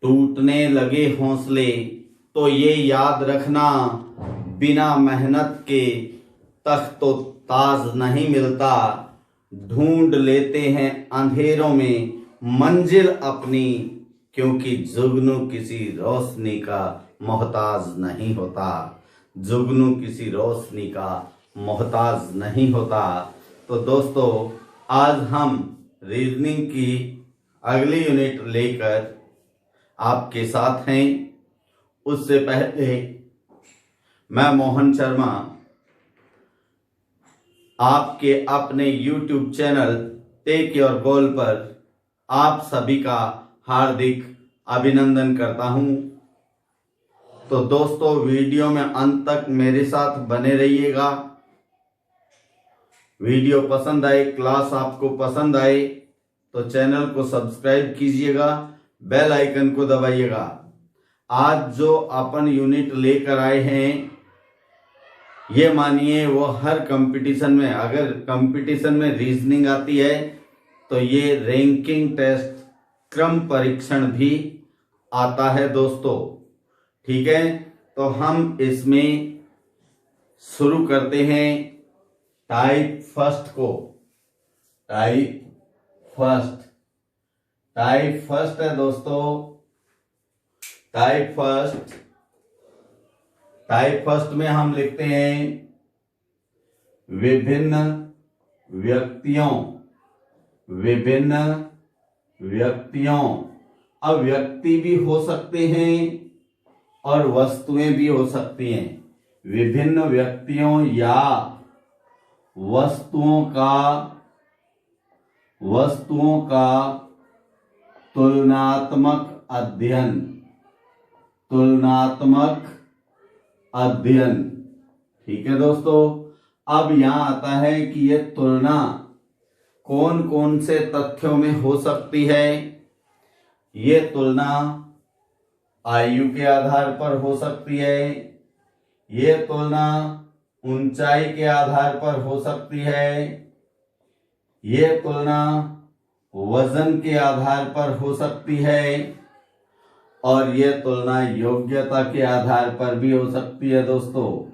टूटने लगे हौसले तो ये याद रखना, बिना मेहनत के तख्त तो ताज नहीं मिलता। ढूंढ लेते हैं अंधेरों में मंजिल अपनी, क्योंकि जुगनू किसी रोशनी का मोहताज नहीं होता। जुगनू किसी रोशनी का मोहताज नहीं होता। तो दोस्तों, आज हम रीजनिंग की अगली यूनिट लेकर आपके साथ हैं। उससे पहले मैं मोहन शर्मा आपके अपने YouTube channel take your goal पर आप सभी का हार्दिक अभिनंदन करता हूं। तो दोस्तों, वीडियो में अंत तक मेरे साथ बने रहिएगा। वीडियो पसंद आए, क्लास आपको पसंद आए तो चैनल को सब्सक्राइब कीजिएगा, बेल आइकन को दबाइएगा। आज जो अपन यूनिट लेकर आए हैं, ये मानिए वो हर कंपटीशन में, अगर कंपटीशन में रीजनिंग आती है तो ये रैंकिंग टेस्ट, क्रम परीक्षण भी आता है दोस्तों। ठीक है, तो हम इसमें शुरू करते हैं टाइप फर्स्ट को। टाइप फर्स्ट है दोस्तों। टाइप फर्स्ट में हम लिखते हैं विभिन्न व्यक्तियों। अब व्यक्ति भी हो सकते हैं और वस्तुएं भी हो सकती हैं। विभिन्न व्यक्तियों या वस्तुओं का तुलनात्मक अध्ययन। ठीक है दोस्तों, अब यहां आता है कि ये तुलना कौन कौन से तथ्यों में हो सकती है। ये तुलना आयु के आधार पर हो सकती है। ये तुलना ऊंचाई के आधार पर हो सकती है। ये तुलना वजन के आधार पर हो सकती है। और ये तुलना योग्यता के आधार पर भी हो सकती है दोस्तों।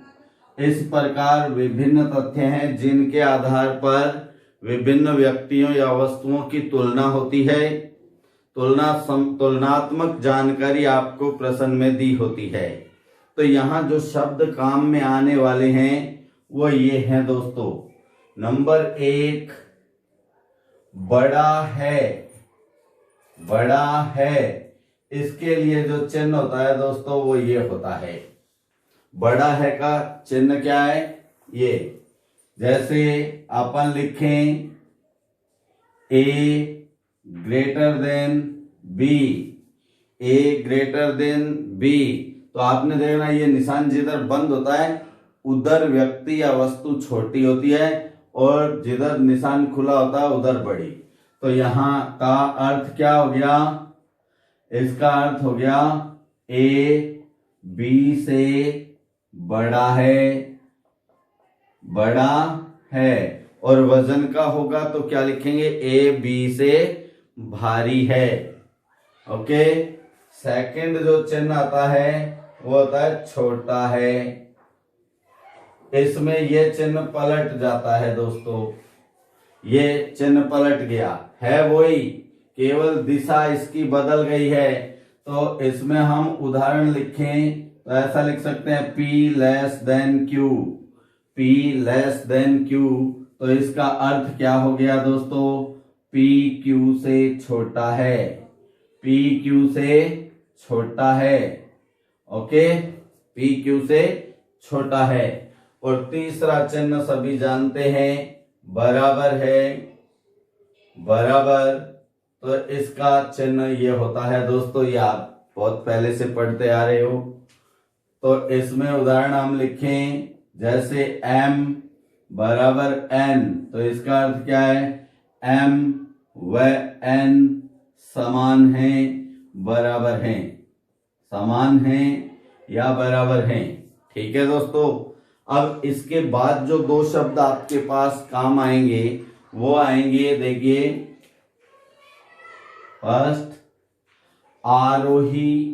इस प्रकार विभिन्न तथ्य हैं जिनके आधार पर विभिन्न व्यक्तियों या वस्तुओं की तुलना होती है। तुलनात्मक जानकारी आपको प्रश्न में दी होती है। तो यहाँ जो शब्द काम में आने वाले हैं वो ये हैं दोस्तों। नंबर 1, बड़ा है। इसके लिए जो चिन्ह होता है दोस्तों वो ये होता है। बड़ा है का चिन्ह क्या है? ये, जैसे अपन लिखें A ग्रेटर देन B, तो आपने देखना ये निशान जिधर बंद होता है उधर व्यक्ति या वस्तु छोटी होती है और जिधर निशान खुला होता है उधर बड़ी। तो यहाँ का अर्थ क्या हो गया? इसका अर्थ हो गया A B से बड़ा है। और वजन का होगा तो क्या लिखेंगे? A B से भारी है। ओके, सेकंड जो चिन्ह आता है वो होता है छोटा है। इसमें ये चिन्ह पलट जाता है दोस्तों। ये चिन्ह पलट गया है, वही केवल दिशा इसकी बदल गई है। तो इसमें हम उदाहरण लिखें तो ऐसा लिख सकते हैं P लेस देन Q। तो इसका अर्थ क्या हो गया दोस्तों? P Q से छोटा है। ओके, P Q से छोटा है। और तीसरा चिन्ह सभी जानते हैं, बराबर। तो इसका चिन्ह ये होता है दोस्तों, ये आप बहुत पहले से पढ़ते आ रहे हो। तो इसमें उदाहरण हम लिखें जैसे M बराबर N, तो इसका अर्थ क्या है? M व N समान हैं। ठीक है दोस्तों। अब इसके बाद जो दो शब्द आपके पास काम आएंगे वो आएंगे, देखिए, फर्स्ट आरोही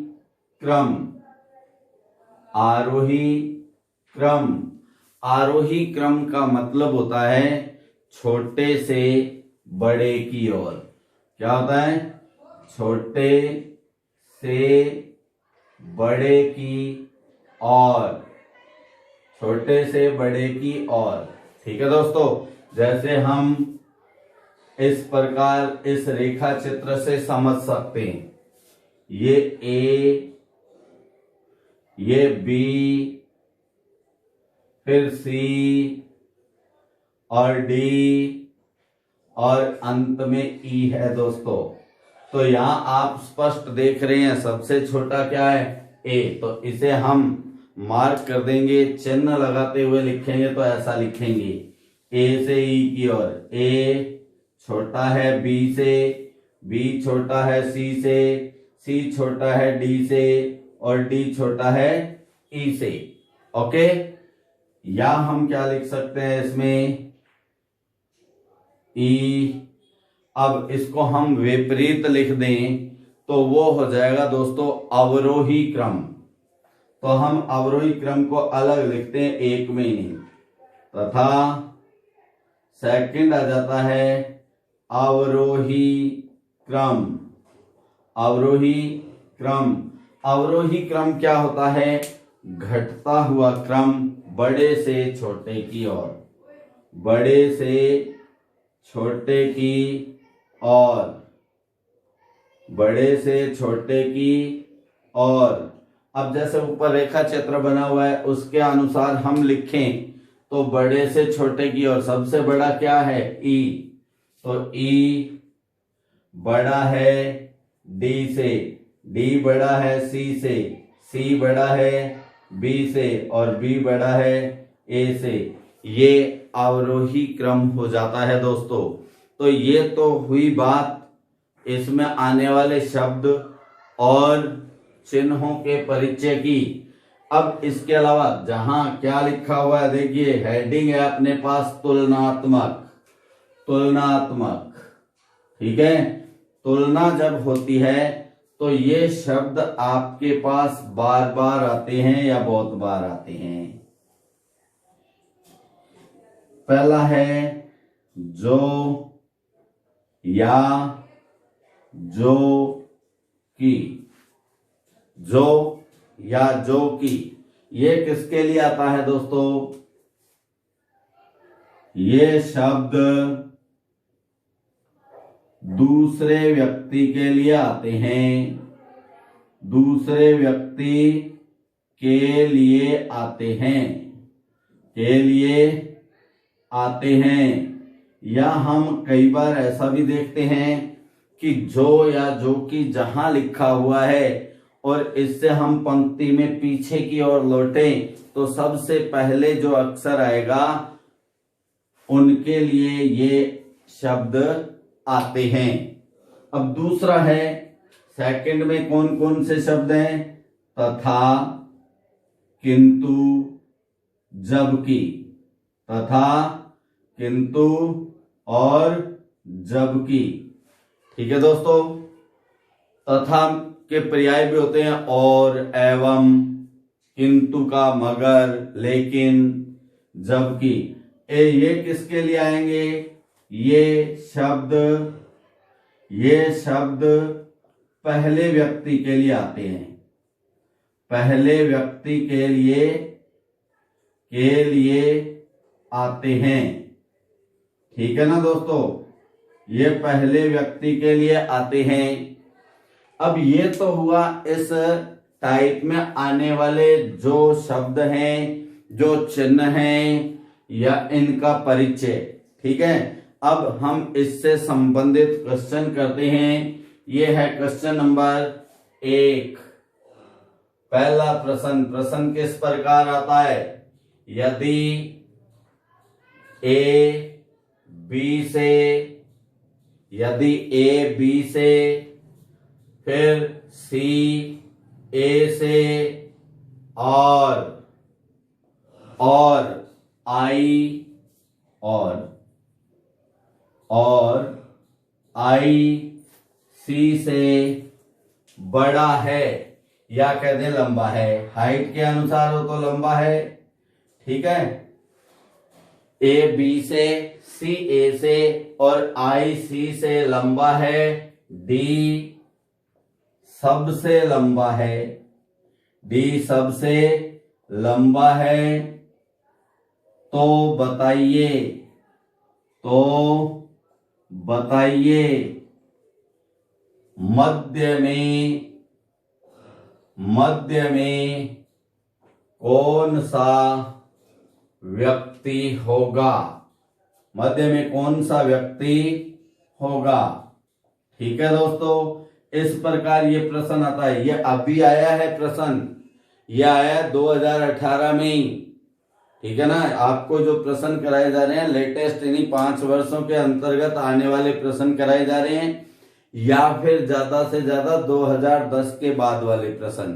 क्रम, आरोही क्रम। आरोही क्रम का मतलब होता है छोटे से बड़े की ओर। क्या होता है? छोटे से बड़े की ओर, छोटे से बड़े की ओर। ठीक है दोस्तों, जैसे हम इस प्रकार इस रेखा चित्र से समझ सकते हैं, ये ए, ये बी, फिर सी और डी और अंत में ई है दोस्तों। तो यहां आप स्पष्ट देख रहे हैं सबसे छोटा क्या है? ए। तो इसे हम मार्क कर देंगे, चिन्ह लगाते हुए लिखेंगे तो ऐसा लिखेंगे, ए से ई की ओर। ए छोटा है बी से, बी छोटा है सी से, सी छोटा है डी से और डी छोटा है ई से। ओके, या हम क्या लिख सकते हैं इसमें? ई। अब इसको हम विपरीत लिख दें तो वो हो जाएगा दोस्तों अवरोही क्रम। तो हम अवरोही क्रम को अलग लिखते हैं, एक में नहीं, तथा सेकंड आ जाता है अवरोही क्रम। अवरोही क्रम, अवरोही क्रम क्या होता है? घटता हुआ क्रम बड़े से छोटे की ओर, बड़े से छोटे की ओर, बड़े से छोटे की ओर। अब जैसे ऊपर रेखा चित्र बना हुआ है उसके अनुसार हम लिखें तो बड़े से छोटे की ओर सबसे बड़ा क्या है? ई। तो ई बड़ा है डी से, डी बड़ा है सी से, सी बड़ा है बी से और बी बड़ा है ए से। ये अवरोही क्रम हो जाता है दोस्तों। तो ये तो हुई बात इसमें आने वाले शब्द और चिन्हों के परिचय की। अब इसके अलावा जहां क्या लिखा हुआ है देखिए, हेडिंग है अपने पास तुलनात्मक, तुलनात्मक। ठीक है, तुलना जब होती है तो ये शब्द आपके पास बार बार आते हैं या बहुत बार आते हैं। पहला है जो या जो की। जो या जो की ये किसके लिए आता है दोस्तों? ये शब्द दूसरे व्यक्ति के लिए आते हैं, दूसरे व्यक्ति के लिए आते हैं, के लिए आते हैं। या हम कई बार ऐसा भी देखते हैं कि जो या जो की जहां लिखा हुआ है और इससे हम पंक्ति में पीछे की ओर लौटें तो सबसे पहले जो अक्षर आएगा उनके लिए ये शब्द आते हैं। अब दूसरा है, सेकंड में कौन कौन से शब्द हैं? तथा, किंतु, जबकि। तथा, किंतु और जबकि। ठीक है दोस्तों, तथा के पर्याय भी होते हैं और, एवं, किंतु का मगर, लेकिन, जबकि। ये किसके लिए आएंगे? ये शब्द पहले व्यक्ति के लिए आते हैं, पहले व्यक्ति के लिए आते हैं। ठीक है ना दोस्तों, ये पहले व्यक्ति के लिए आते हैं। अब ये तो हुआ इस टाइप में आने वाले जो शब्द हैं, जो चिन्ह हैं या इनका परिचय। ठीक है, अब हम इससे संबंधित क्वेश्चन करते हैं। ये है क्वेश्चन नंबर 1। पहला प्रश्न किस प्रकार आता है? यदि ए बी से, फिर सी ए से और आई सी से, बड़ा है या कहते हैं लंबा है। हाइट के अनुसार हो तो लंबा है, ठीक है। ए बी से, सी ए से और आई सी से लंबा है, डी सबसे लंबा है, डी सबसे लंबा है, तो बताइए, तो बताइए मध्य में कौन सा व्यक्ति होगा, मध्य में कौन सा व्यक्ति होगा। ठीक है दोस्तों, इस प्रकार ये प्रश्न आता है। ये अभी आया है प्रश्न, ये आया 2018 में ही, ठीक है ना। आपको जो प्रश्न कराए जा रहे हैं लेटेस्ट, इन्हीं 5 वर्षों के अंतर्गत आने वाले प्रश्न कराए जा रहे हैं, या फिर ज्यादा से ज्यादा 2010 के बाद वाले प्रश्न।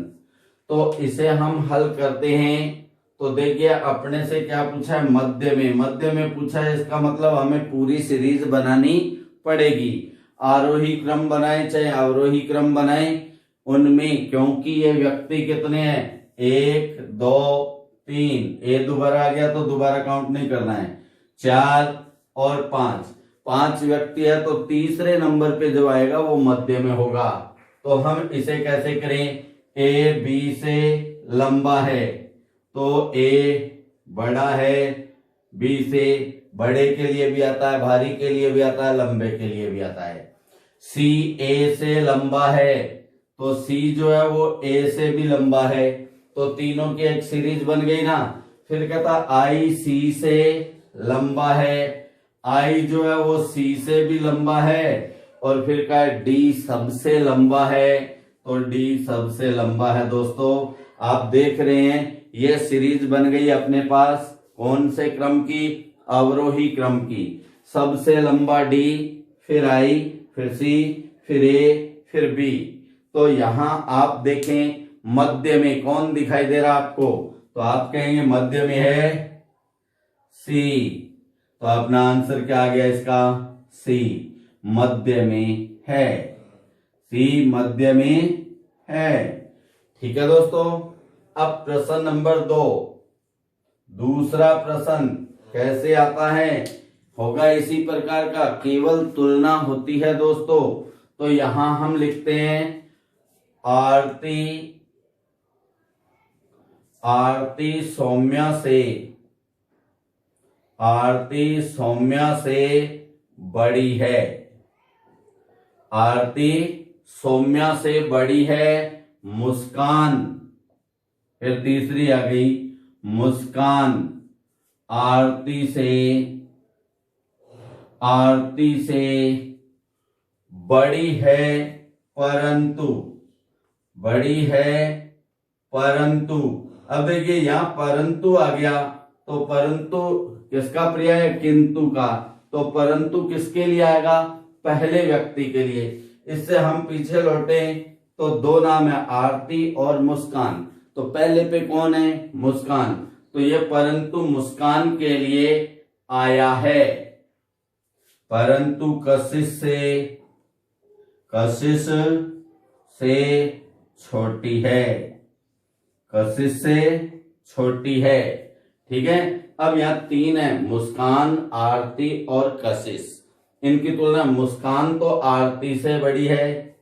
तो इसे हम हल करते हैं। तो देखिए अपने से क्या पूछा है, मध्य में पूछा है। इसका मतलब हमें पूरी सीरीज बनानी पड़ेगी। आरोही क्रम बनाए चाहे अवरोही क्रम बनाए, उनमें क्योंकि ये व्यक्ति कितने हैं, 1 2 3, ए दोबारा आ गया तो दोबारा काउंट नहीं करना है, 4 और 5 व्यक्ति है, तो तीसरे नंबर पे जो आएगा वो मध्य में होगा। तो हम इसे कैसे करें, ए बी से लंबा है तो ए बड़ा है, बी से बड़े के लिए भी आता है, भारी के लिए भी आता है, लंबे के लिए भी आता है। सी ए से लंबा है तो सी जो है वो ए से भी लंबा है, तो तीनों की एक सीरीज बन गई ना। फिर कहता आई सी से लंबा है, आई जो है वो सी से भी लंबा है, और फिर का डी सबसे लंबा है, तो डी सबसे लंबा है। दोस्तों आप देख रहे हैं ये सीरीज बन गई अपने पास, कौन से क्रम की, अवरोही क्रम की। सबसे लंबा डी, फिर आई, फिर सी, फिर ए, फिर बी। तो यहां आप देखें मध्य में कौन दिखाई दे रहा आपको, तो आप कहेंगे मध्य में है सी। तो अपना आंसर क्या आ गया इसका, सी मध्य में है, सी मध्य में है। ठीक है दोस्तों, अब प्रश्न नंबर 2, दूसरा प्रश्न कैसे आता है, होगा इसी प्रकार का, केवल तुलना होती है दोस्तों। तो यहां हम लिखते हैं आरती सौम्या से बड़ी है, आरती सौम्या से बड़ी है। मुस्कान, फिर तीसरी आ गई मुस्कान आरती से बड़ी है परंतु, अब देखिए यहां परंतु आ गया, तो परंतु किसका पर्याय है, किंतु का। तो परंतु किसके लिए आएगा, पहले व्यक्ति के लिए। इससे हम पीछे लौटे तो 2 नाम है, आरती और मुस्कान। तो पहले पे कौन है, मुस्कान, तो ये परंतु मुस्कान के लिए आया है। परंतु कशिश से छोटी है, कशिश से छोटी है। ठीक है, अब यहाँ 3 है, मुस्कान, आरती और कशिश। इनकी तुलना, मुस्कान तो आरती से बड़ी है,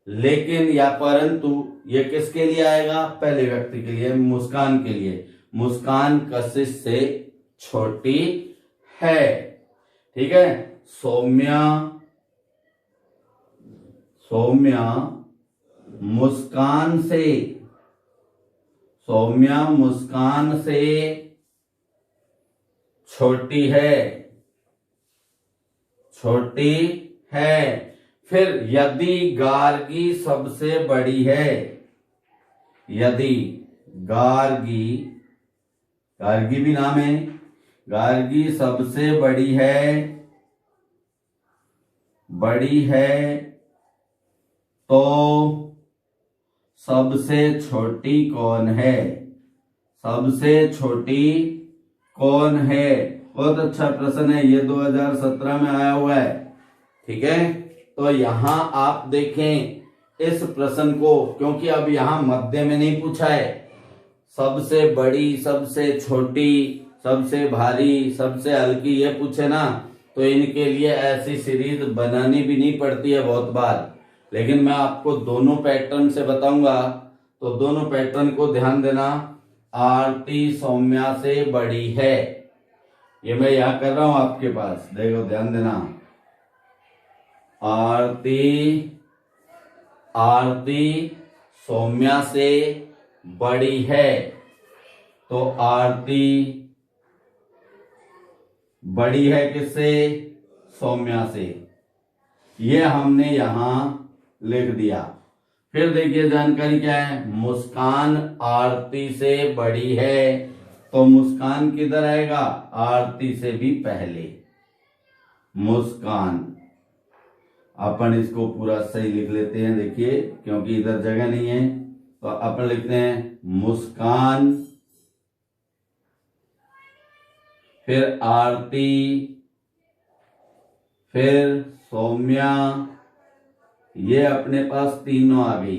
लेकिन या परंतु ये किसके लिए आएगा, पहले व्यक्ति के लिए, मुस्कान के लिए। मुस्कान कशिश से छोटी है। ठीक है, सौम्या मुस्कान से छोटी है। फिर यदि गार्गी सबसे बड़ी है, यदि गार्गी भी नाम है, गार्गी सबसे बड़ी है तो सबसे छोटी कौन है, सबसे छोटी कौन है। बहुत अच्छा प्रश्न है, ये 2017 में आया हुआ है। ठीक है, तो यहां आप देखें इस प्रश्न को, क्योंकि अब यहां मध्य में नहीं पूछा है, सबसे बड़ी, सबसे छोटी, सबसे भारी, सबसे हल्की ये पूछे ना, तो इनके लिए ऐसी सीरीज बनानी भी नहीं पड़ती है बहुत बार। लेकिन मैं आपको दोनों पैटर्न से बताऊंगा, तो दोनों पैटर्न को ध्यान देना। आरती सौम्या से बड़ी है, ये मैं यहां कर रहा हूं आपके पास, देखो ध्यान देना। आरती सौम्या से बड़ी है, तो आरती बड़ी है किससे? सौम्या से। ये हमने यहां लिख दिया। फिर देखिए जानकारी क्या है, मुस्कान आरती से बड़ी है, तो मुस्कान किधर आएगा? आरती से भी पहले। मुस्कान, अपन इसको पूरा सही लिख लेते हैं, देखिए क्योंकि इधर जगह नहीं है, तो अपन लिखते हैं मुस्कान, फिर आरती, फिर सौम्या, ये अपने पास तीनों आ गई।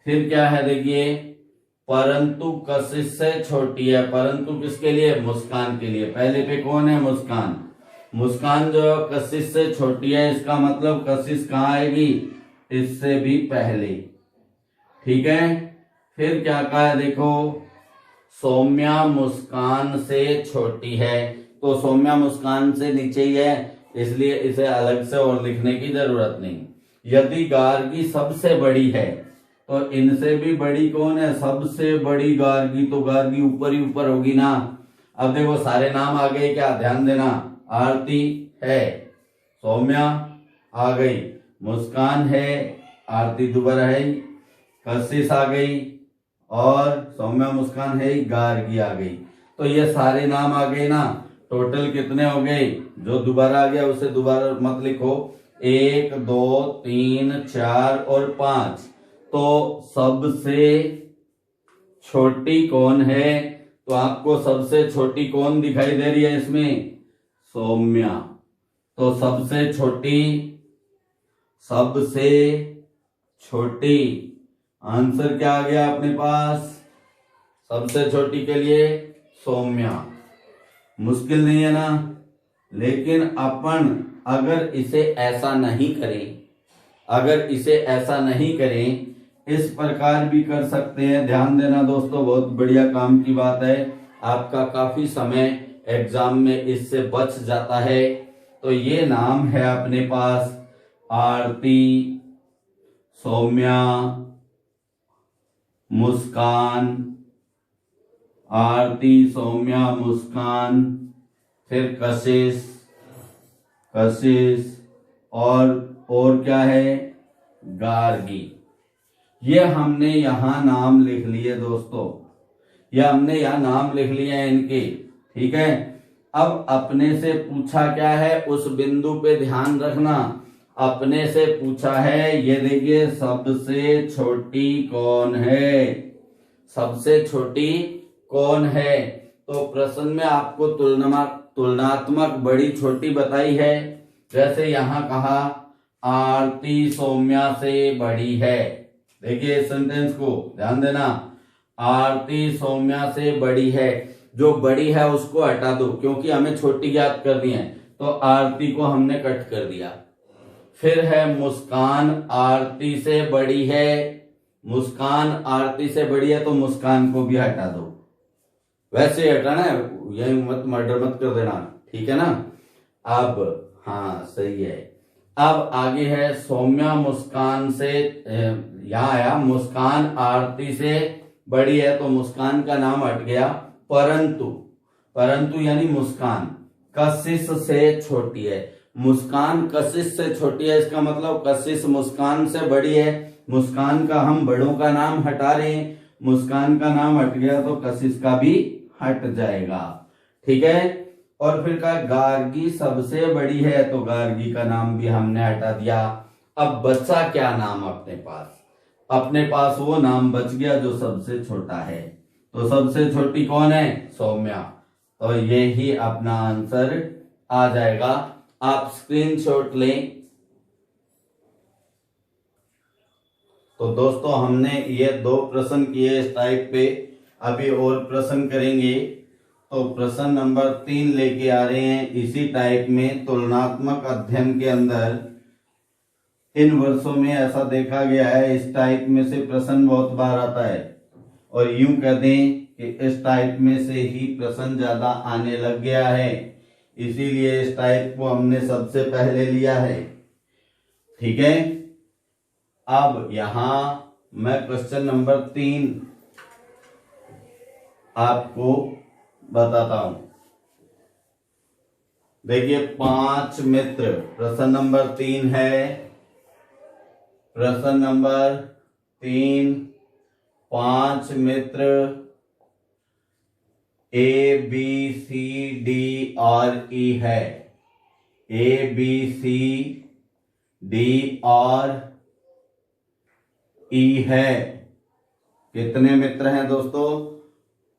फिर क्या है देखिए, परंतु कशिश से छोटी है। परंतु किसके लिए? मुस्कान के लिए। पहले पे कौन है? मुस्कान। मुस्कान जो कशिश से छोटी है, इसका मतलब कशिश कहाँ आएगी? इससे भी पहले। ठीक है। फिर क्या कहा है देखो, सौम्या मुस्कान से छोटी है, तो सौम्या मुस्कान से नीचे ही है, इसलिए इसे अलग से और लिखने की जरूरत नहीं। यदि गार्गी सबसे बड़ी है, तो इनसे भी बड़ी कौन है? सबसे बड़ी गार्गी, तो गार्गी ऊपर ही ऊपर होगी ना। अब देखो सारे नाम आ गए क्या? ध्यान देना। आरती है, सौम्या आ गई, मुस्कान है, आरती दोबारा है, कशिश आ गई, और सौम्या मुस्कान है, गार्गी आ गई। तो ये सारे नाम आ गए ना। टोटल कितने हो गए? जो दोबारा आ गया उसे दोबारा मत लिखो। 1 2 3 4 और 5। तो सबसे छोटी कौन है? तो आपको सबसे छोटी कौन दिखाई दे रही है इसमें? सौम्या। तो सबसे छोटी, सबसे छोटी, आंसर क्या आ गया अपने पास? सबसे छोटी के लिए सौम्या। मुश्किल नहीं है ना। लेकिन अपन अगर इसे ऐसा नहीं करें, अगर इसे ऐसा नहीं करें, इस प्रकार भी कर सकते हैं। ध्यान देना दोस्तों, बहुत बढ़िया काम की बात है। आपका काफी समय एग्जाम में इससे बच जाता है। तो ये नाम है अपने पास आरती, सौम्या, मुस्कान, आरती, सौम्या, मुस्कान, फिर कशिश, कशिश, और क्या है? गार्गी। ये हमने यहां नाम लिख लिए दोस्तों, ये हमने यहां नाम लिख लिए हैं इनके। ठीक है। अब अपने से पूछा क्या है, उस बिंदु पे ध्यान रखना। अपने से पूछा है, ये देखिए, सबसे छोटी कौन है? सबसे छोटी कौन है? तो प्रश्न में आपको तुलनात्मक बड़ी छोटी बताई है। जैसे यहां कहा आरती सौम्या से बड़ी है। देखिए इस सेंटेंस को ध्यान देना, आरती सौम्या से बड़ी है। जो बड़ी है उसको हटा दो, क्योंकि हमें छोटी ज्ञात करनी है, तो आरती को हमने कट कर दिया। फिर है मुस्कान आरती से बड़ी है। मुस्कान आरती से बड़ी है, तो मुस्कान को भी हटा दो। वैसे हटाना है, यही मत मर्डर मत कर देना। ठीक है ना। अब हाँ सही है। अब आगे है सौम्या मुस्कान से, यहां आया मुस्कान आरती से बड़ी है, तो मुस्कान का नाम हट गया। परंतु यानी मुस्कान कशिश से छोटी है। मुस्कान कशिश से छोटी है, इसका मतलब कशिश मुस्कान से बड़ी है। मुस्कान का हम बड़ों का नाम हटा रहे हैं, मुस्कान का नाम हट गया तो कशिश का भी हट जाएगा। ठीक है। और फिर कहा गार्गी सबसे बड़ी है, तो गार्गी का नाम भी हमने हटा दिया। अब बचा क्या नाम अपने पास? अपने पास वो नाम बच गया जो सबसे छोटा है। तो सबसे छोटी कौन है? सौम्या। तो ये ही अपना आंसर आ जाएगा। आप स्क्रीनशॉट लें तो दोस्तों हमने ये 2 प्रश्न किए इस टाइप पे, अभी और प्रश्न करेंगे। तो प्रश्न नंबर 3 लेके आ रहे हैं इसी टाइप में। तुलनात्मक अध्ययन के अंदर इन वर्षों में ऐसा देखा गया है, इस टाइप में से प्रश्न बहुत बार आता है, और यूं कह दें कि इस टाइप में से ही प्रश्न ज्यादा आने लग गया है, इसीलिए इस टाइप को हमने सबसे पहले लिया है। ठीक है, अब यहां मैं क्वेश्चन नंबर 3 आपको बताता हूं। देखिए 5 मित्र, प्रश्न नंबर 3 है। प्रश्न नंबर 3, 5 मित्र ए बी सी डी और ई है। ए बी सी डी और ई है। कितने मित्र हैं दोस्तों?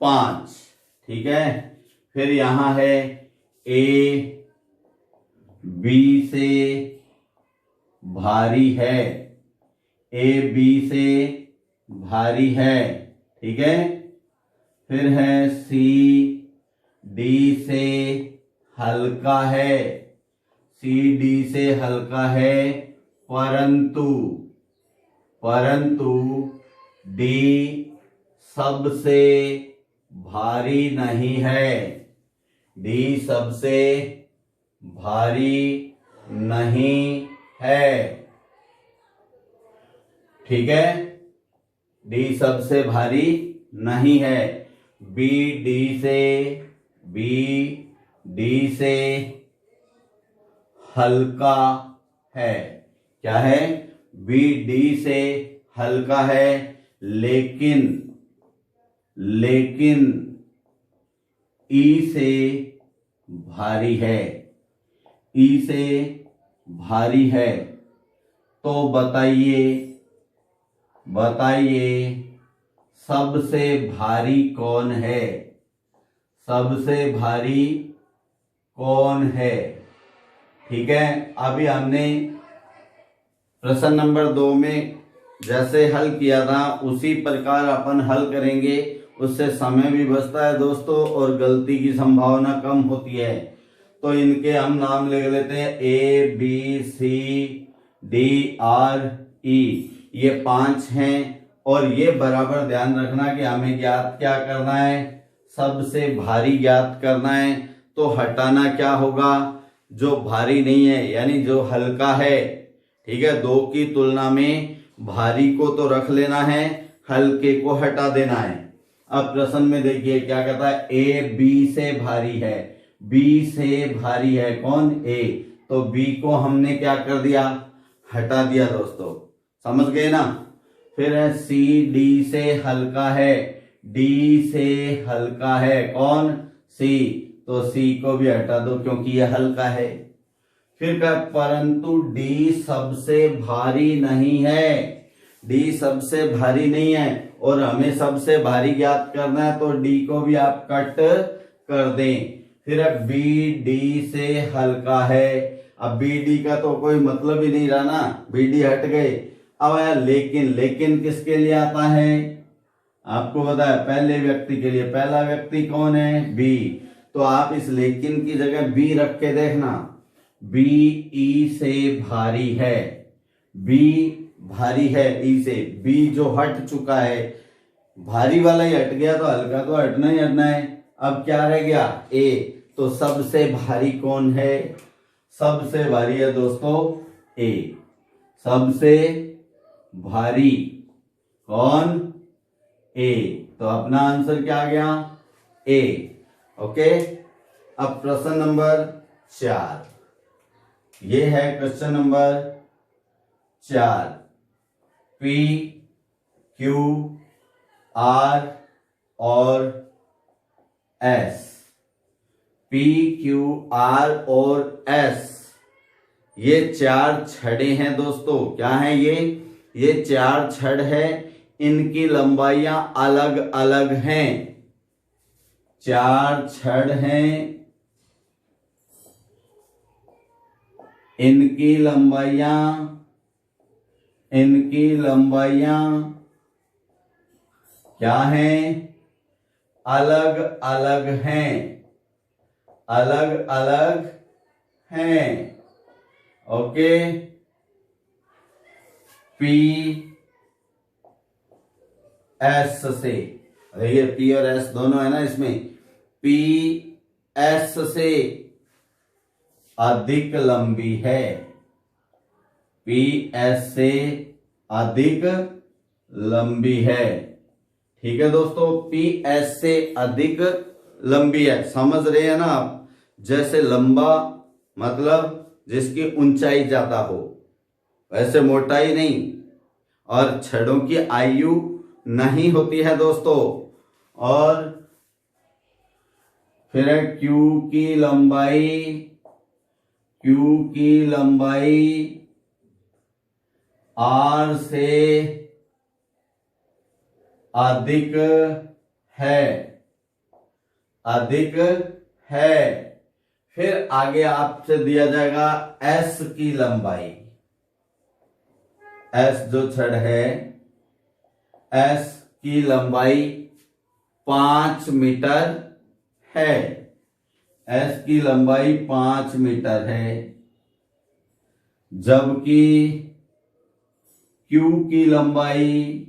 5। ठीक है, फिर यहां है ए बी से भारी है। ए बी से भारी है। ठीक है, फिर है सी डी से हल्का है। सी डी से हल्का है, परंतु डी सबसे भारी नहीं है। डी सबसे भारी नहीं है। ठीक है, डी सबसे भारी नहीं है। बी डी से हल्का है। क्या है? बी डी से हल्का है, लेकिन ई से भारी है। ई से भारी है। तो बताइए सबसे भारी कौन है? सबसे भारी कौन है? ठीक है, अभी हमने प्रश्न नंबर 2 में जैसे हल किया था उसी प्रकार अपन हल करेंगे, उससे समय भी बचता है दोस्तों और गलती की संभावना कम होती है। तो इनके हम नाम लिख लेते हैं ए बी सी डी और ई। ये 5 हैं और ये बराबर ध्यान रखना कि हमें ज्ञात क्या करना है? सबसे भारी ज्ञात करना है। तो हटाना क्या होगा? जो भारी नहीं है यानी जो हल्का है। ठीक है, 2 की तुलना में भारी को तो रख लेना है, हल्के को हटा देना है। अब प्रश्न में देखिए क्या कहता है, ए बी से भारी है। बी से भारी है कौन? ए। तो बी को हमने क्या कर दिया? हटा दिया दोस्तों, समझ गए ना। फिर है सी डी से हल्का है। डी से हल्का है कौन? सी। तो सी को भी हटा दो क्योंकि यह हल्का है। फिर क्या? परंतु डी सबसे भारी नहीं है। डी सबसे भारी नहीं है और हमें सबसे भारी ज्ञात करना है, तो डी को भी आप कट कर दें। फिर अब बी डी से हल्का है। अब बी डी का तो कोई मतलब ही नहीं रहा ना, बी डी हट गए। अब आया लेकिन किसके लिए आता है? आपको पता है, पहले व्यक्ति के लिए। पहला व्यक्ति कौन है? बी। तो आप इस लेकिन की जगह बी रख के देखना। बी ई से भारी है। बी भारी है ई से। बी जो हट चुका है, भारी वाला ही हट गया तो हल्का तो हटना ही हटना है। अब क्या रह गया? ए। तो सबसे भारी कौन है? सबसे भारी है दोस्तों ए। सबसे भारी कौन? ए। तो अपना आंसर क्या आ गया? ए। ओके, अब प्रश्न नंबर 4, ये है question number 4। P Q R और एस। पी क्यू आर और एस, ये 4 छड़े हैं दोस्तों। क्या है ये 4 छड़ है। इनकी लंबाइयां अलग अलग हैं। 4 छड़ हैं, इनकी लंबाइयां इनकी लंबाइयां क्या हैं? अलग अलग हैं, अलग अलग हैं। ओके, पी एस से, देखिए पी और एस दोनों है ना इसमें, पी एस से अधिक लंबी है, पी एस से अधिक लंबी है। ठीक है दोस्तों, पी एस से अधिक लंबी है, समझ रहे हैं ना आप? जैसे लंबा मतलब जिसकी ऊंचाई ज्यादा हो, वैसे मोटाई नहीं, और छड़ों की आयु नहीं होती है दोस्तों। और फिर है क्यू की लंबाई, क्यू की लंबाई आर से अधिक है, अधिक है। फिर आगे आपसे दिया जाएगा एस की लंबाई, एस जो छड़ है, एस की लंबाई 5 मीटर है, एस की लंबाई 5 मीटर है, जबकि क्यू की लंबाई,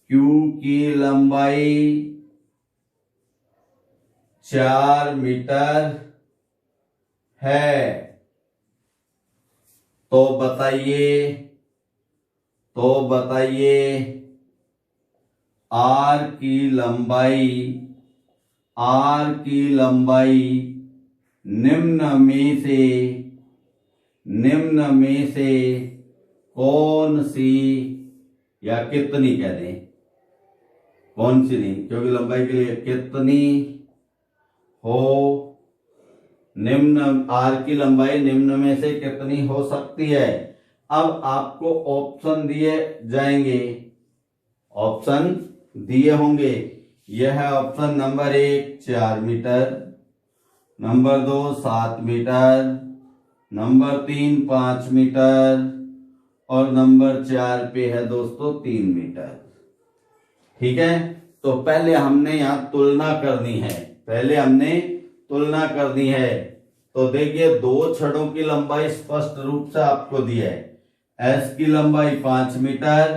क्यू की लंबाई 4 मीटर है। तो बताइए, तो बताइए आर की लंबाई, आर की लंबाई निम्न में से कौन सी या कितनी कह दें, कौन सी नहीं, क्योंकि लंबाई के लिए कितनी हो, निम्न, आर की लंबाई निम्न में से कितनी हो सकती है। अब आपको ऑप्शन दिए जाएंगे, ऑप्शन दिए होंगे। यह है option number 1 4 meter, number 2 7 meter, number 3 5 meter, और नंबर 4 पे है दोस्तों 3 मीटर। ठीक है, तो पहले हमने यहां तुलना करनी है, पहले हमने तुलना करनी है। तो देखिए, दो छड़ों की लंबाई स्पष्ट रूप से आपको दी है, एस की लंबाई 5 मीटर,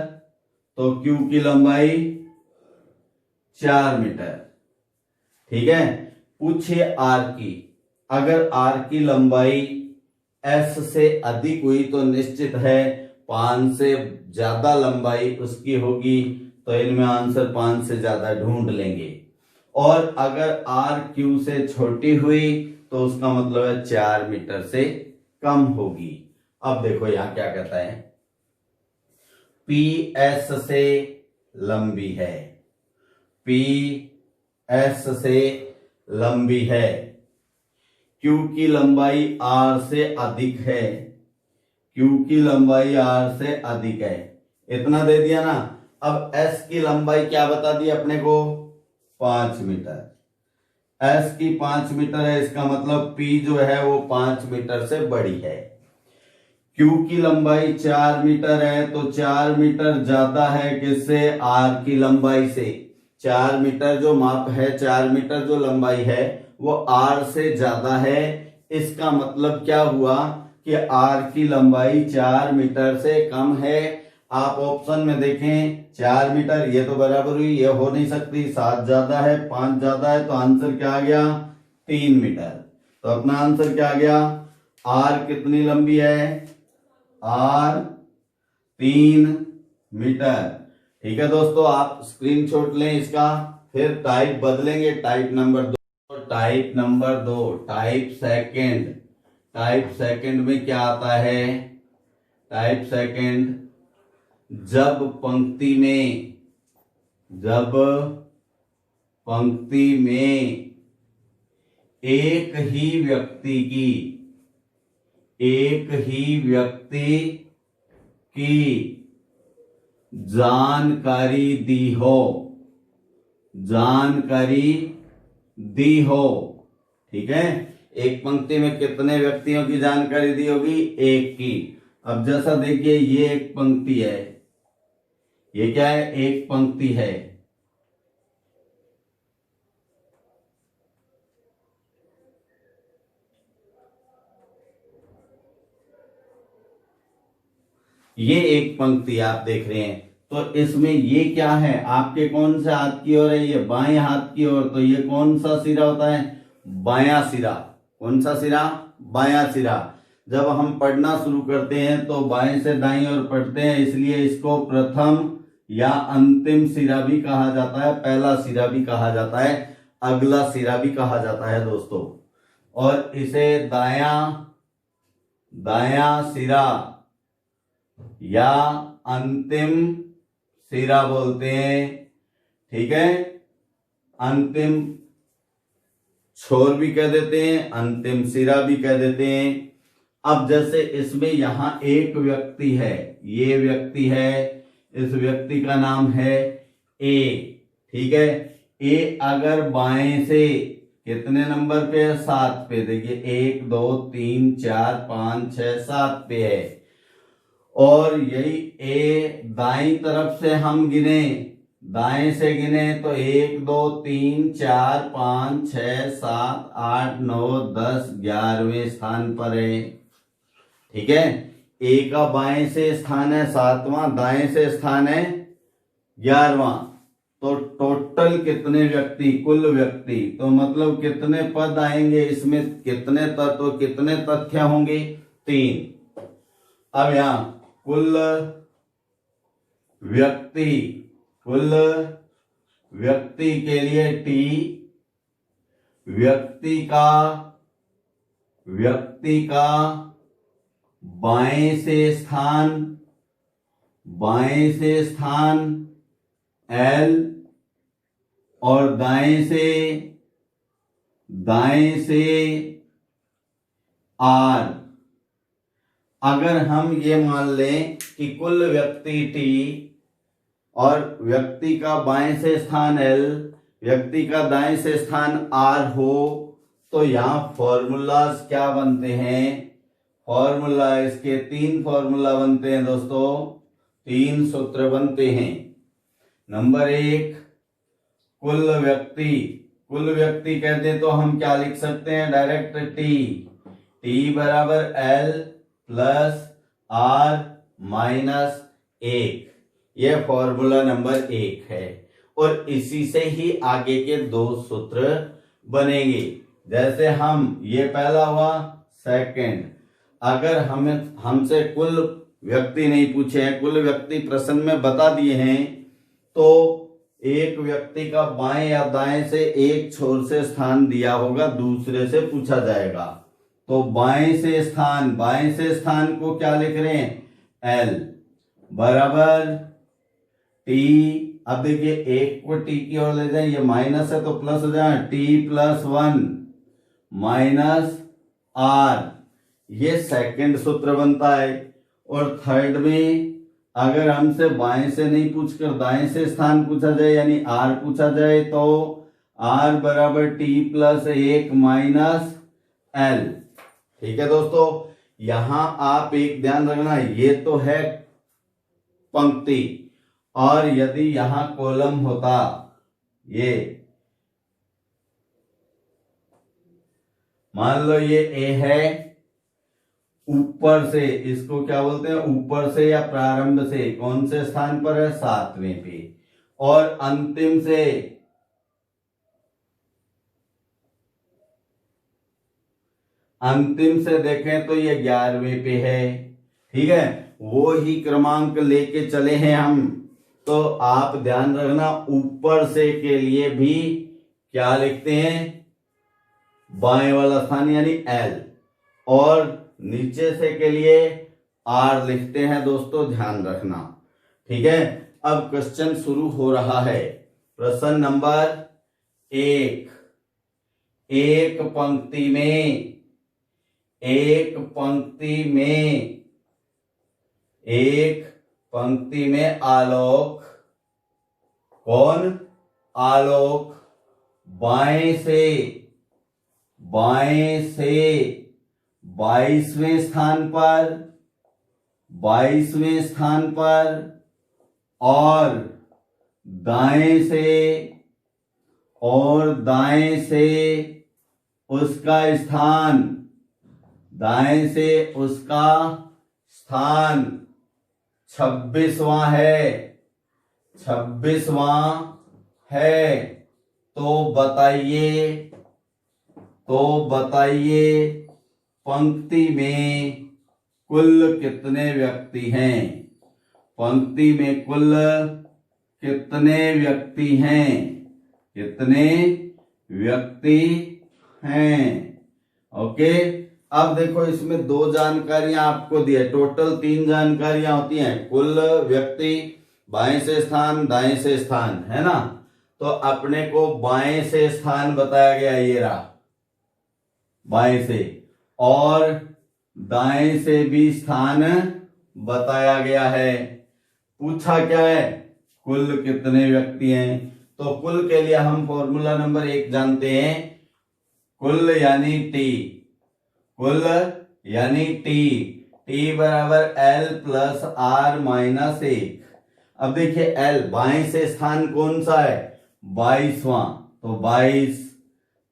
तो क्यू की लंबाई 4 मीटर। ठीक है, पूछिए आर की, अगर आर की लंबाई एस से अधिक हुई तो निश्चित है 5 से ज्यादा लंबाई उसकी होगी, तो इनमें आंसर 5 से ज्यादा ढूंढ लेंगे। और अगर आर क्यू से छोटी हुई तो उसका मतलब है 4 मीटर से कम होगी। अब देखो यहां क्या कहता है, पी एस से लंबी है, पी एस से लंबी है, क्यू की लंबाई आर से अधिक है, क्यू की लंबाई आर से अधिक है, इतना दे दिया ना। अब एस की लंबाई क्या बता दी अपने को, 5 मीटर, एस की 5 मीटर है, इसका मतलब पी जो है वो 5 मीटर से बड़ी है। क्यू की लंबाई 4 मीटर है, तो 4 मीटर ज्यादा है किससे, आर की लंबाई से। 4 मीटर जो माप है, 4 मीटर जो लंबाई है वो आर से ज्यादा है। इसका मतलब क्या हुआ कि आर की लंबाई 4 मीटर से कम है। आप ऑप्शन में देखें, 4 मीटर ये तो बराबर हुई, ये हो नहीं सकती, 7 ज्यादा है 5 ज्यादा है, तो आंसर क्या आ गया, 3 मीटर। तो अपना आंसर क्या आ गया, आर कितनी लंबी है, आर 3 मीटर। ठीक है दोस्तों, आप स्क्रीनशॉट लें इसका, फिर टाइप बदलेंगे, type number 2, type number 2, type second. Type second में क्या आता है, टाइप सेकंड, जब पंक्ति में एक ही व्यक्ति की जानकारी दी हो। ठीक है, एक पंक्ति में कितने व्यक्तियों की जानकारी दी होगी, एक की। अब जैसा देखिए ये एक पंक्ति है, ये क्या है, एक पंक्ति है। ये एक पंक्ति आप देख रहे हैं, तो इसमें ये क्या है, आपके कौन से हाथ की ओर है, ये बाएं हाथ की ओर, तो ये कौन सा सिरा होता है, बायां सिरा। कौन सा सिरा, बायां सिरा। जब हम पढ़ना शुरू करते हैं तो बाएं से दाईं ओर पढ़ते हैं, इसलिए इसको प्रथम या अंतिम सिरा भी कहा जाता है, पहला सिरा भी कहा जाता है, अगला सिरा भी कहा जाता है दोस्तों। और इसे दायां सिरा या अंतिम सिरा बोलते हैं। ठीक है, अंतिम छोर भी कह देते हैं, अंतिम सिरा भी कह देते हैं। अब जैसे इसमें यहां एक व्यक्ति है, ये व्यक्ति है, इस व्यक्ति का नाम है ए। ठीक है, ए अगर बाएं से कितने नंबर पे है, 7 पे, देखिए 1 2 3 4 5 6 7 पे है। और यही ए दाईं तरफ से हम गिने, दाएं से गिने तो 1 2 3 4 5 6 7 8 9 10 11वें स्थान पर है। ठीक है, ए का बाएं से स्थान है 7वां, दाएं से स्थान है 11वां। तो टोटल कितने व्यक्ति, कुल व्यक्ति, तो मतलब कितने पद आएंगे इसमें, कितने तत्व, कितने तथ्य होंगे, 3। अब यहां कुल व्यक्ति के लिए टी, व्यक्ति का बाएं से स्थान एल और दाएं से आर। अगर हम ये मान लें कि कुल व्यक्ति टी और व्यक्ति का बाएं से स्थान एल, व्यक्ति का दाएं से स्थान आर हो, तो यहां फॉर्मूलाज क्या बनते हैं, फॉर्मूला, इसके 3 फॉर्मूला बनते हैं दोस्तों, 3 सूत्र बनते हैं। नंबर 1, कुल व्यक्ति कहते तो हम क्या लिख सकते हैं, डायरेक्ट टी बराबर एल प्लस आर माइनस 1। यह फॉर्मूला नंबर 1 है। और इसी से ही आगे के 2 सूत्र बनेंगे। जैसे हम, ये पहला हुआ, सेकंड, अगर हमसे कुल व्यक्ति नहीं पूछे हैं, कुल व्यक्ति प्रश्न में बता दिए हैं, तो एक व्यक्ति का बाएं या दाएं से एक छोर से स्थान दिया होगा, दूसरे से पूछा जाएगा। तो बाएं से स्थान को क्या लिख रहे हैं, एल बराबर टी। अब देखिए एक को टी की ओर ले जाए, ये माइनस है तो प्लस हो जाए, टी प्लस 1 माइनस आर। ये सेकंड सूत्र बनता है। और थर्ड में अगर हमसे बाएं से नहीं पूछकर दाएं से स्थान पूछा जाए, यानी आर पूछा जाए, तो आर बराबर टी प्लस 1 माइनस एल। ठीक है दोस्तों, यहां आप एक ध्यान रखना, ये तो है पंक्ति, और यदि यहां कॉलम होता, ये मान लो ये ए है, ऊपर से, इसको क्या बोलते हैं, ऊपर से या प्रारंभ से कौन से स्थान पर है, 7वें पे, और अंतिम से देखें तो ये 11वें पे है। ठीक है, वो ही क्रमांक लेके चले हैं हम। तो आप ध्यान रखना, ऊपर से के लिए भी क्या लिखते हैं, बाएं वाला स्थान यानी एल, और नीचे से के लिए आर लिखते हैं दोस्तों, ध्यान रखना। ठीक है, अब क्वेश्चन शुरू हो रहा है। प्रश्न नंबर 1, एक पंक्ति में आलोक, कौन, आलोक बाएं से 22वें स्थान पर 22वें स्थान पर और दाएं से उसका स्थान 26वां है। तो बताइए पंक्ति में कुल कितने व्यक्ति हैं? पंक्ति में कुल कितने व्यक्ति हैं? ओके। अब देखो इसमें दो जानकारियां आपको दी है, टोटल 3 जानकारियां होती हैं, कुल व्यक्ति, बाएं से स्थान, दाएं से स्थान, है ना। तो अपने को बाएं से स्थान बताया गया, ये रहा बाएं से, और दाएं से भी स्थान बताया गया है। पूछा क्या है? कुल कितने व्यक्ति हैं। तो कुल के लिए हम फॉर्मूला नंबर 1 जानते हैं, कुल यानी टी बराबर L प्लस R माइनस 1। अब देखिए L बाएं से स्थान कौन सा है? 22वां, तो 22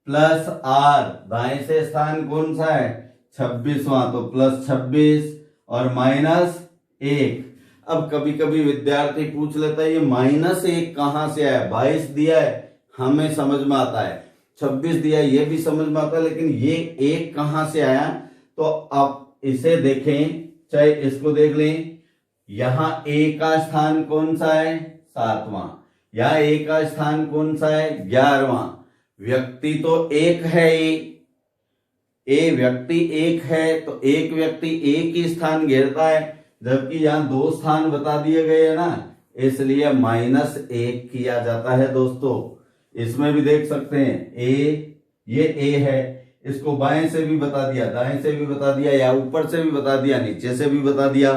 प्लस R दाएं से स्थान कौन सा है? 26वां, तो प्लस 26 और माइनस 1। अब कभी कभी विद्यार्थी पूछ लेता है ये माइनस 1 कहां से आया? 22 दिया है, हमें समझ में आता है, 26 दिया है, ये भी समझ में आता है, लेकिन ये 1 कहां से आया? तो अब इसे देखें, चाहे इसको देख लें, यहां A का स्थान कौन सा है? 7वां। यहां A का स्थान कौन सा है? 11वां। व्यक्ति तो एक है, ए व्यक्ति एक है, तो एक व्यक्ति एक ही स्थान घेरता है, जबकि यहां 2 स्थान बता दिए गए हैं ना, इसलिए -1 किया जाता है दोस्तों। इसमें भी देख सकते हैं ये A है, इसको बाएं से भी बता दिया, दाएं से भी बता दिया, या ऊपर से भी बता दिया, नीचे से भी बता दिया।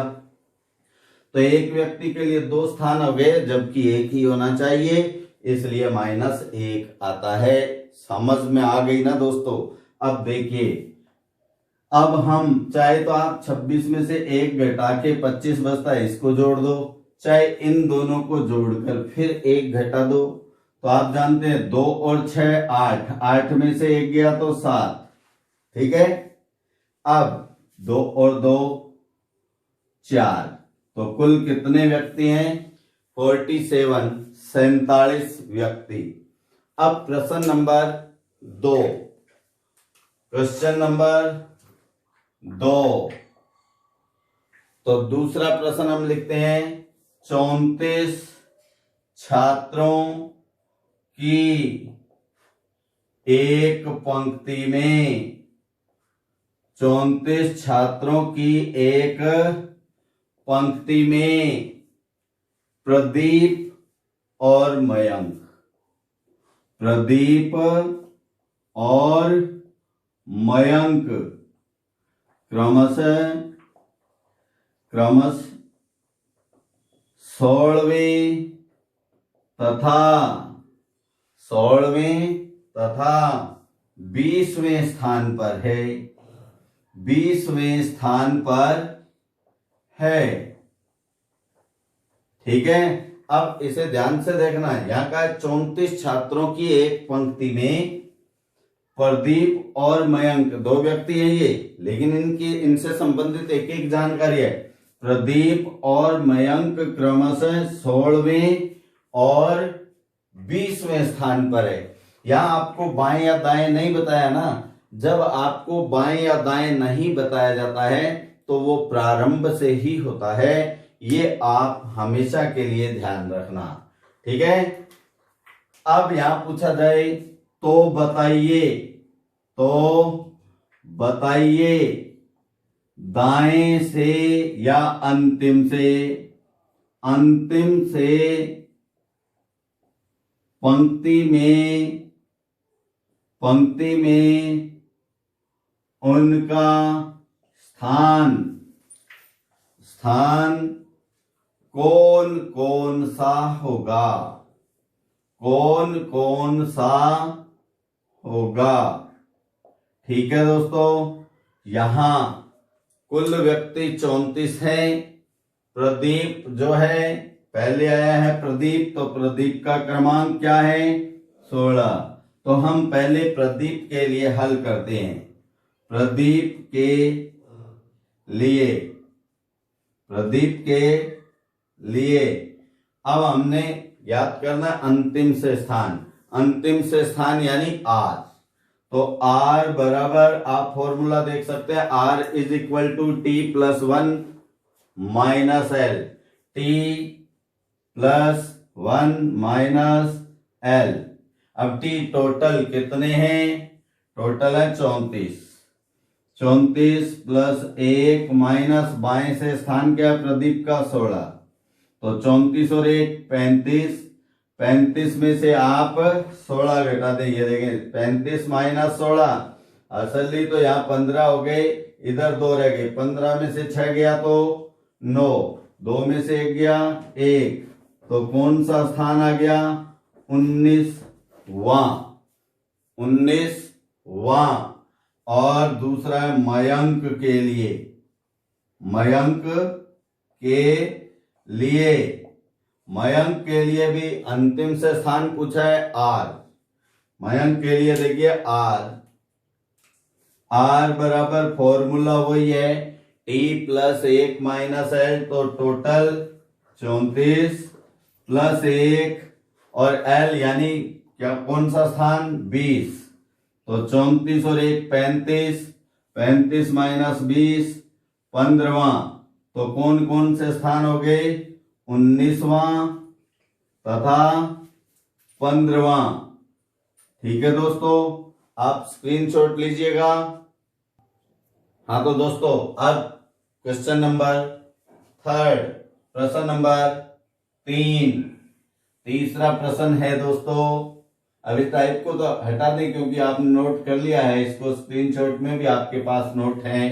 तो एक व्यक्ति के लिए 2 स्थान हो गए, जबकि एक ही होना चाहिए, इसलिए -1 आता है। समझ में आ गई ना दोस्तों। अब देखिए, अब हम चाहे तो आप 26 में से 1 घटा के 25 बचता है, इसको जोड़ दो, चाहे इन दोनों को जोड़कर फिर 1 घटा दो। तो आप जानते हैं 2 और 6 8, 8 में से 1 गया तो 7, ठीक है। अब 2 और 2 4, तो कुल कितने व्यक्ति हैं? 47 व्यक्ति। अब प्रश्न नंबर 2, तो दूसरा प्रश्न हम लिखते हैं, 34 छात्रों की एक पंक्ति में, 34 छात्रों की एक पंक्ति में प्रदीप और मयंक क्रमशः 16वें तथा 20वें स्थान पर है, 20वें स्थान पर है, ठीक है। अब इसे ध्यान से देखना है, यहां का 34 छात्रों की एक पंक्ति में प्रदीप और मयंक 2 व्यक्ति हैं ये, लेकिन इनसे संबंधित एक एक जानकारी है। प्रदीप और मयंक क्रमशः 16वें और 20वें स्थान पर है। यहां आपको बाएं या दाएं नहीं बताया ना। जब आपको बाएं या दाएं नहीं बताया जाता है तो वो प्रारंभ से ही होता है, ये आप हमेशा के लिए ध्यान रखना, ठीक है। अब यहां पूछा जाए तो बताइए दाएं से या अंतिम से पंक्ति में उनका स्थान कौन कौन सा होगा, ठीक है दोस्तों। यहां कुल व्यक्ति 34 हैं। प्रदीप जो है पहले आया है प्रदीप, तो प्रदीप का क्रमांक क्या है 16। तो हम पहले प्रदीप के लिए हल करते हैं। प्रदीप के लिए अब हमने याद करना अंतिम से स्थान यानी आर। तो आर बराबर आप फॉर्मूला देख सकते हैं, R is equal to T plus 1 minus L, T plus 1 minus L. अब टी टोटल कितने हैं, टोटल है 34 प्लस 1 माइनस बाएं से स्थान क्या है प्रदीप का 16। तो 34 और 1 35 में से आप 16 घटा दें। ये देखें 35 माइनस 16 असली तो यहाँ 15 हो गए, इधर 2 रह गए। 15 में से 6 गया तो 9, 2 में से 1 गया 1, तो कौन सा स्थान आ गया 19वां। और दूसरा है मयंक के लिए भी अंतिम से स्थान पूछा है आर। मयंक के लिए देखिए आर बराबर फॉर्मूला वही है टी प्लस 1 माइनस एल, तो टोटल 34 प्लस 1 और एल यानी क्या कौन सा स्थान 20। तो 34 और 1 35 माइनस 20 15वां। तो कौन कौन से स्थान हो गए 19वां तथा 15वां। ठीक है दोस्तों, आप स्क्रीनशॉट लीजिएगा। हाँ तो दोस्तों अब क्वेश्चन नंबर 3, प्रश्न नंबर 3, तीसरा प्रश्न है दोस्तों। अभी टाइप को तो हटा दें क्योंकि आपने नोट कर लिया है, इसको स्क्रीनशॉट में भी आपके पास नोट है।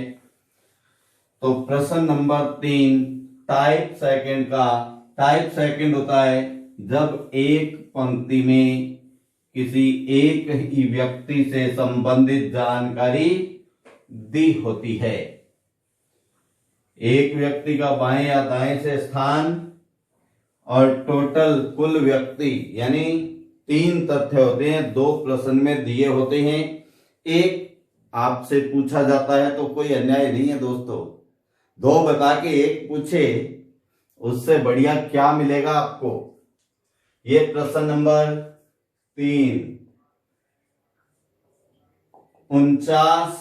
तो प्रश्न नंबर 3 टाइप सेकंड होता है जब एक पंक्ति में किसी एक ही व्यक्ति से संबंधित जानकारी दी होती है। एक व्यक्ति का बाएं या दाएं से स्थान और टोटल कुल व्यक्ति यानी 3 तथ्य होते हैं, 2 प्रश्न में दिए होते हैं। एक आपसे पूछा जाता है तो कोई अन्याय नहीं है दोस्तों। 2 बता के 1 पूछे उससे बढ़िया क्या मिलेगा आपको। ये प्रश्न नंबर 3, 49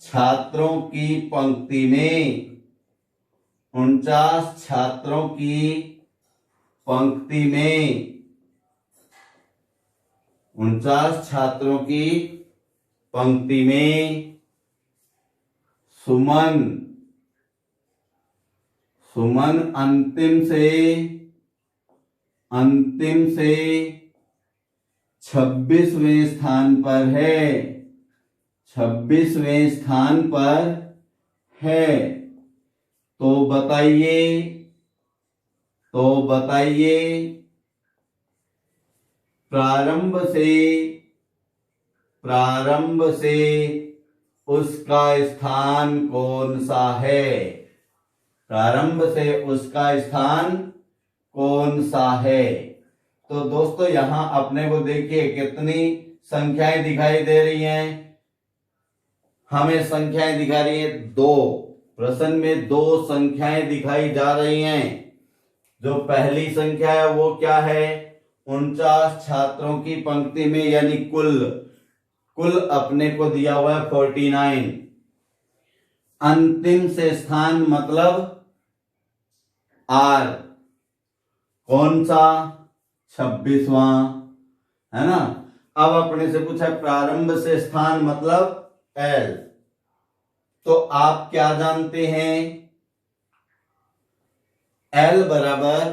छात्रों की पंक्ति में 49 छात्रों की पंक्ति में 49 छात्रों की पंक्ति में सुमन अंतिम से 26वें स्थान पर है। 26वें स्थान पर है। तो बताइए प्रारंभ से उसका स्थान कौन सा है। प्रारंभ से उसका स्थान कौन सा है। तो दोस्तों यहां अपने को देखिए कितनी संख्याएं दिखाई दे रही हैं। हमें संख्याएं दिखा रही है 2, प्रश्न में 2 संख्याएं दिखाई जा रही हैं। जो पहली संख्या है वो क्या है 49 छात्रों की पंक्ति में यानी कुल अपने को दिया हुआ है 49। अंतिम से स्थान मतलब आर कौन सा 26वां है ना। अब अपने से पूछा प्रारंभ से स्थान मतलब एल। तो आप क्या जानते हैं एल बराबर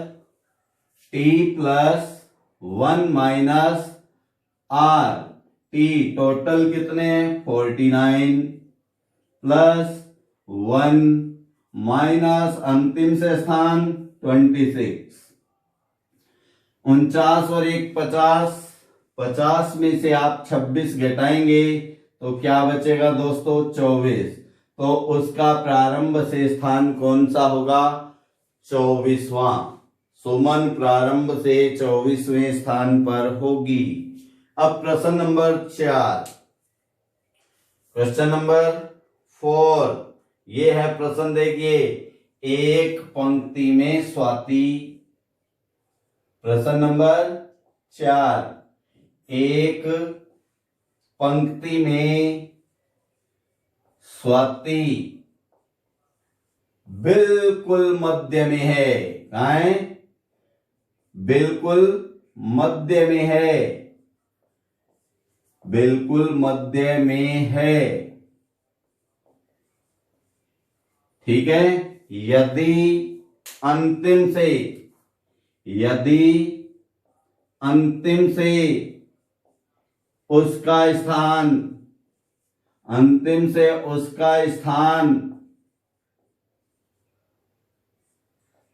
T plus 1 minus R. T total कितने 49 प्लस 1 माइनस अंतिम से स्थान 26। 49 और 1 50 में से आप 26 घटाएंगे तो क्या बचेगा दोस्तों 24। तो उसका प्रारंभ से स्थान कौन सा होगा? 24वां। सुमन प्रारंभ से 24वें स्थान पर होगी। अब प्रश्न नंबर 4, क्वेश्चन नंबर 4, ये है प्रश्न, देखिए, एक पंक्ति में स्वाति। प्रश्न नंबर 4, एक पंक्ति में स्वाति बिल्कुल मध्य में है। कहां है? बिल्कुल मध्य में है, बिल्कुल मध्य में है। ठीक है। यदि अंतिम से उसका स्थान, अंतिम से उसका स्थान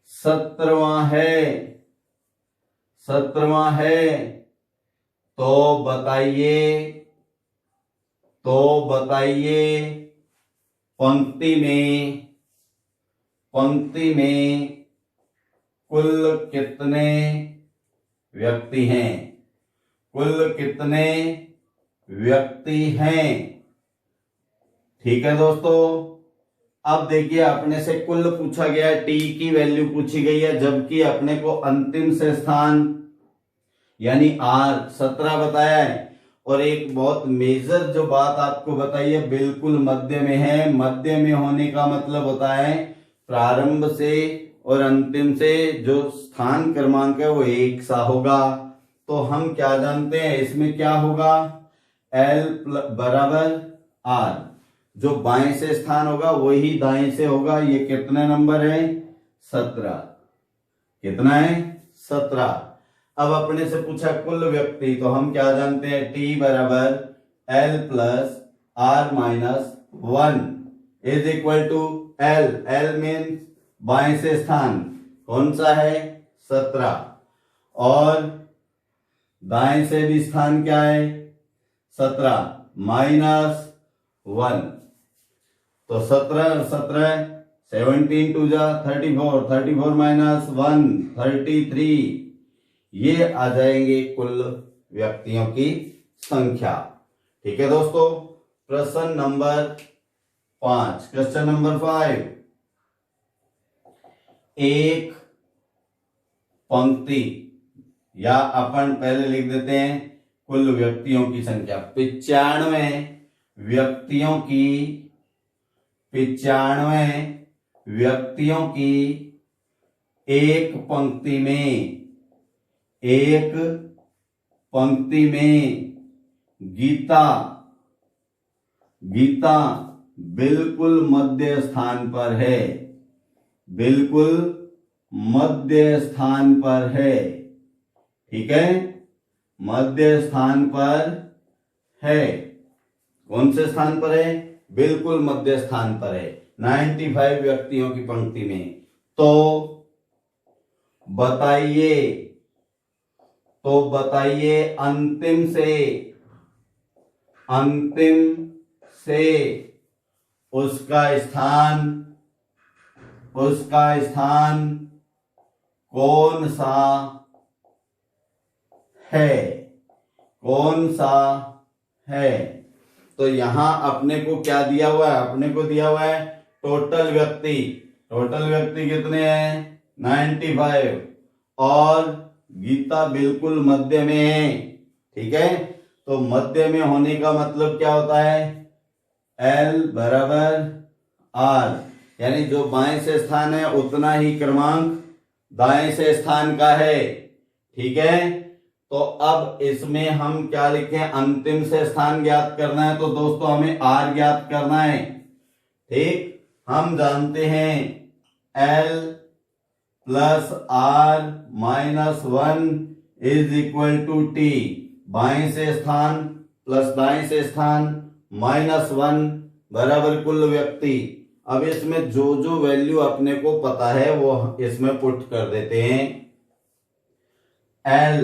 17वां है, तो बताइए पंक्ति में कुल कितने व्यक्ति हैं? कुल कितने व्यक्ति हैं? ठीक है दोस्तों। अब देखिए, अपने से कुल पूछा गया, टी की वैल्यू पूछी गई है, जबकि अपने को अंतिम से स्थान यानी R 17 बताया है। और एक बहुत मेजर जो बात आपको बताई है, बिल्कुल मध्य में है। मध्य में होने का मतलब होता है प्रारंभ से और अंतिम से जो स्थान क्रमांक है वो एक सा होगा। तो हम क्या जानते हैं, इसमें क्या होगा? L बराबर R, जो बाएं से स्थान होगा वही दाएं से होगा। ये कितने नंबर है? 17। कितना है? 17। अब अपने से पूछा कुल व्यक्ति, तो हम क्या जानते हैं? T बराबर L plus R minus 1 is equal to L। L means बाएं से स्थान कौन सा है? 17। और दाएं से भी स्थान क्या है? 17 माइनस 1। तो 17 17 17 टू जा 34, 34 माइनस 1 33। ये आ जाएंगे कुल व्यक्तियों की संख्या। ठीक है दोस्तों। प्रश्न नंबर 5, क्वेश्चन नंबर 5, एक पंक्ति, या अपन पहले लिख देते हैं कुल व्यक्तियों की संख्या। 95 व्यक्तियों की एक पंक्ति में गीता बिल्कुल मध्य स्थान पर है। बिल्कुल मध्य स्थान पर है। ठीक है, मध्य स्थान पर है। कौन से स्थान पर है? बिल्कुल मध्य स्थान पर है। 95 व्यक्तियों की पंक्ति में। तो बताइए अंतिम से उसका स्थान कौन सा है? तो यहां अपने को क्या दिया हुआ है? अपने को दिया हुआ है टोटल व्यक्ति कितने हैं? 95। और गीता बिल्कुल मध्य में है। ठीक है, तो मध्य में होने का मतलब क्या होता है? L बराबर R, यानी जो बाएं से स्थान है उतना ही क्रमांक दाएं से स्थान का है। ठीक है, तो अब इसमें हम क्या लिखें? अंतिम से स्थान ज्ञात करना है, तो दोस्तों हमें R ज्ञात करना है। ठीक, हम जानते हैं L plus R minus 1 is equal to T। बाएं से स्थान प्लस दाएं से स्थान माइनस 1 बराबर कुल व्यक्ति। अब इसमें जो वैल्यू अपने को पता है वो इसमें पुट कर देते हैं। L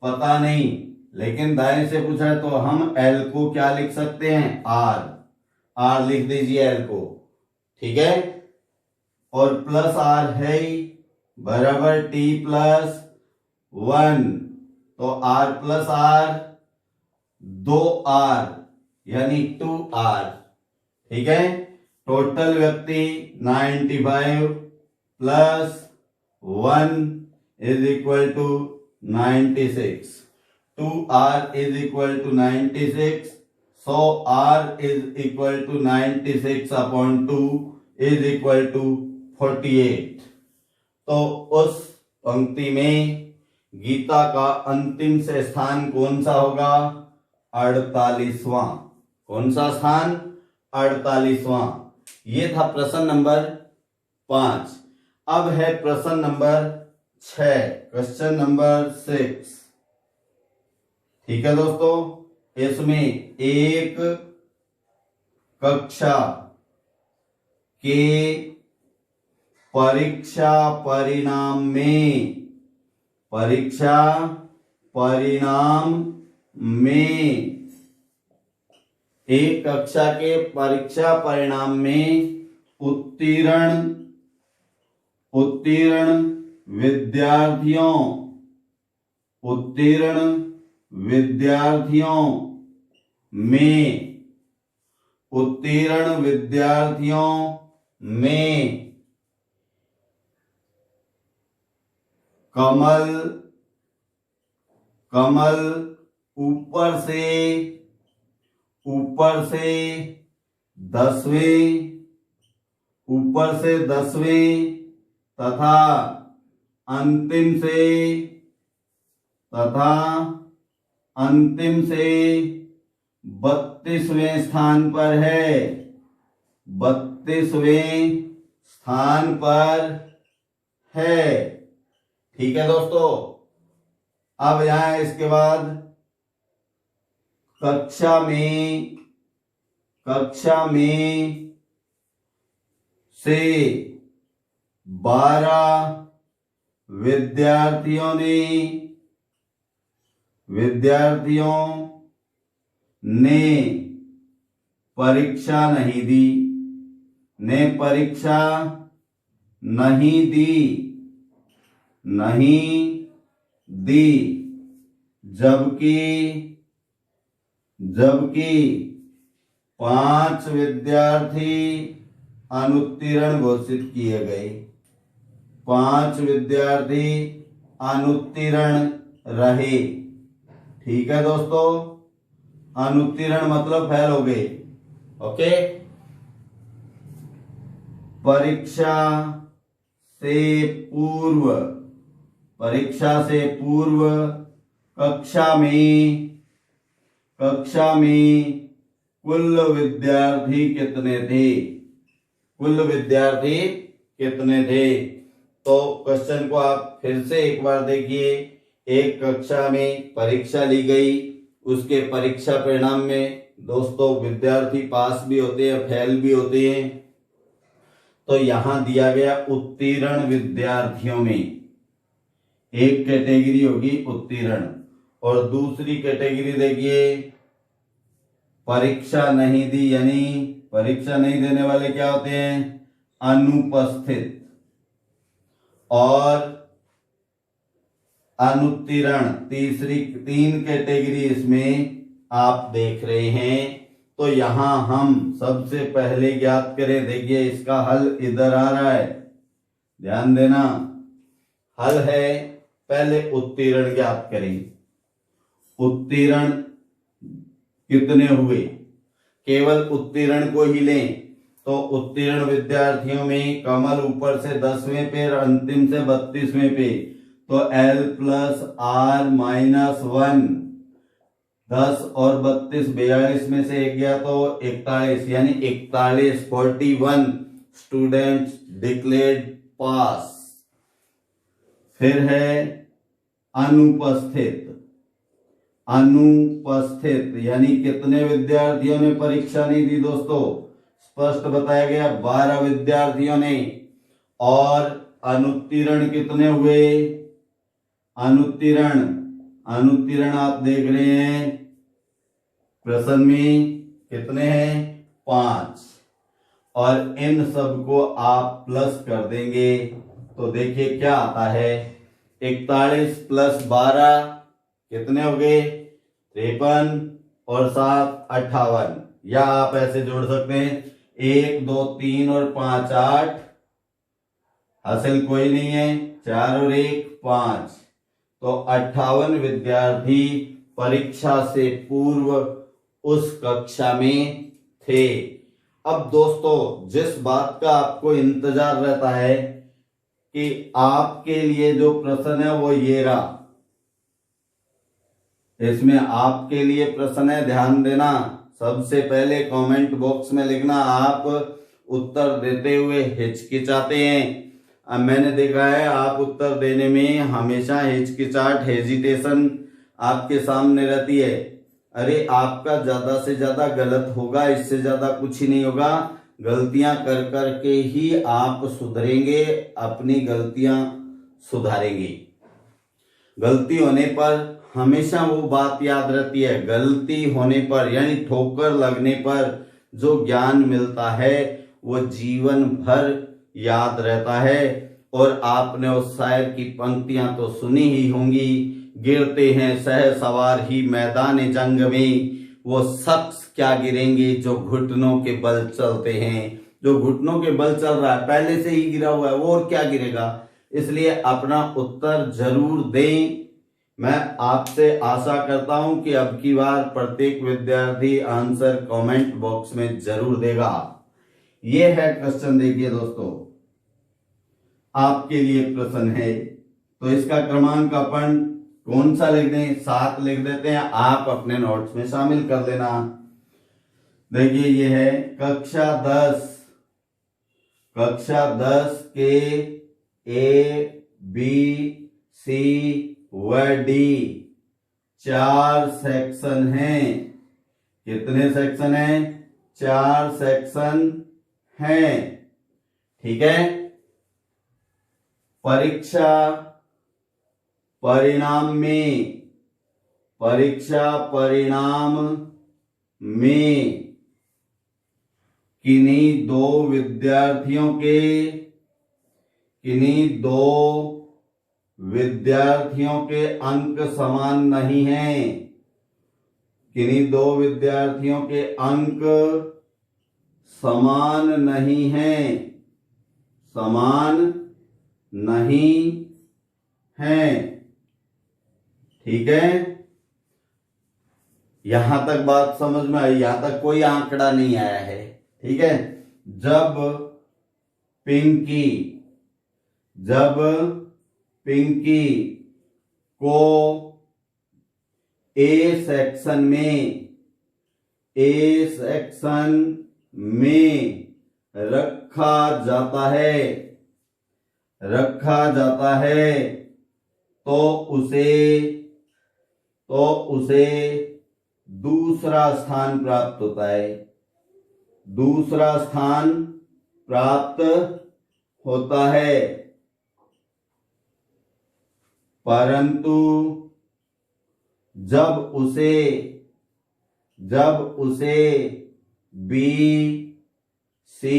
पता नहीं, लेकिन दाएं से पूछा है तो हम L को क्या लिख सकते हैं? R। आर लिख दीजिए एल को, ठीक है। और प्लस आर है ही, बराबर टी प्लस 1, तो आर प्लस आर 2r यानी 2r, ठीक है। टोटल व्यक्ति 95 plus 1 is equal to 96, 2r is equal to 96, so r is equal to 96 upon 2 is equal to 48। तो उस पंक्ति में गीता का अंतिम से स्थान कौन सा होगा? 48वां। कौन सा स्थान? 48वां। ये था प्रश्न नंबर 5। अब है प्रश्न नंबर 6, क्वेश्चन नंबर 6, ठीक है दोस्तों। इसमें एक कक्षा के परीक्षा परिणाम में एक कक्षा के परीक्षा परिणाम में उत्तीर्ण विद्यार्थियों में कमल ऊपर से 10वें तथा अंतिम से 32वें स्थान पर है, 32वें स्थान पर है, ठीक है दोस्तों। अब यहां इसके बाद कक्षा में से 12 विद्यार्थियों ने परीक्षा नहीं दी, जबकि 5 विद्यार्थी अनुत्तीर्ण घोषित किए गए, 5 विद्यार्थी अनुत्तीर्ण रहे, ठीक है दोस्तों। अनुत्तीर्ण मतलब फेल हो गए, ओके। परीक्षा से पूर्व कक्षा में कुल विद्यार्थी कितने थे? तो क्वेश्चन को आप फिर से एक बार देखिए। एक कक्षा में परीक्षा ली गई, उसके परीक्षा परिणाम में दोस्तों विद्यार्थी पास भी होते हैं, फेल भी होते हैं। तो यहां दिया गया उत्तीर्ण विद्यार्थियों में एक कैटेगरी होगी उत्तीर्ण, और दूसरी कैटेगरी देखिए परीक्षा नहीं दी, यानी परीक्षा नहीं देने वाले क्या होते हैं? अनुपस्थित। और अनुत्तीर्ण, तीन कैटेगरी इसमें आप देख रहे हैं। तो यहां हम सबसे पहले ज्ञात करें, देखिए इसका हल इधर आ रहा है, ध्यान देना। हल है, पहले उत्तीर्ण ज्ञात करें। उत्तीर्ण कितने हुए? केवल उत्तीर्ण को ही लें तो उत्तीर्ण विद्यार्थियों में कमल ऊपर से 10वें पे और अंतिम से 32वें पे, तो L प्लस R माइनस 1, 10 और 32, 42 में से एक गया तो 41, यानी 41 स्टूडेंट्स डिक्लेयर्ड पास। फिर है अनुपस्थित, यानी कितने विद्यार्थियों ने परीक्षा नहीं दी दोस्तों? स्पष्ट बताया गया 12 विद्यार्थियों ने। और अनुत्तीर्ण कितने हुए? अनुत्तीर्ण आप देख रहे हैं प्रश्न में कितने हैं? 5 और इन सब को आप प्लस कर देंगे तो देखिए क्या आता है। 41 + 12 कितने हो गए? 53 और 7 58। या आप ऐसे जोड़ सकते हैं 1 2 3 और 5 8, हासिल कोई नहीं है, 4 और 1 5। तो 58 विद्यार्थी परीक्षा से पूर्व उस कक्षा में थे। अब दोस्तों जिस बात का आपको इंतजार रहता है कि आपके लिए जो प्रश्न है वो ये रहा, इसमें आपके लिए प्रश्न है, ध्यान देना। सबसे पहले कमेंट बॉक्स में लिखना आप उत्तर देते हुए हिचकिचाते हैं। अब मैंने देखा है आप उत्तर देने में हमेशा हिचकिचाहट, हेजिटेशन आपके सामने रहती है। अरे आपका ज्यादा से ज्यादा गलत होगा, इससे ज्यादा कुछ ही नहीं होगा। गलतियां कर कर के ही आप सुधरेंगे, अपनी गलतियां सुधारेंगे। गलती होने पर हमेशा वो बात याद रहती है, गलती होने पर यानी ठोकर लगने पर जो ज्ञान मिलता है वो जीवन भर याद रहता है। और आपने उस शायर की पंक्तियां तो सुनी ही होंगी, गिरते हैं शहसवार ही मैदान जंग में, वो शख्स क्या गिरेंगे जो घुटनों के बल चलते हैं। जो घुटनों के बल चल रहा है, पहले से ही गिरा हुआ है, वो और क्या गिरेगा। इसलिए अपना उत्तर जरूर दें। मैं आपसे आशा करता हूं कि अब की बार प्रत्येक विद्यार्थी आंसर कमेंट बॉक्स में जरूर देगा। यह है क्वेश्चन, देखिए दोस्तों आपके लिए प्रश्न है, तो इसका क्रमांक अपन कौन सा लिख दें? 7 लिख देते हैं, आप अपने नोट्स में शामिल कर लेना। देखिए ये है कक्षा 10 के A B C व D 4 सेक्शन हैं। कितने सेक्शन हैं? 4 सेक्शन हैं। ठीक है। परीक्षा परिणाम में किन्हीं दो विद्यार्थियों के अंक समान नहीं हैं। किन्हीं दो विद्यार्थियों के अंक समान नहीं हैं। ठीक है, यहां तक बात समझ में आई? यहां तक कोई आंकड़ा नहीं आया है। ठीक है। जब पिंकी को ए सेक्शन में रखा जाता है तो उसे दूसरा स्थान प्राप्त होता है। परंतु जब उसे बी सी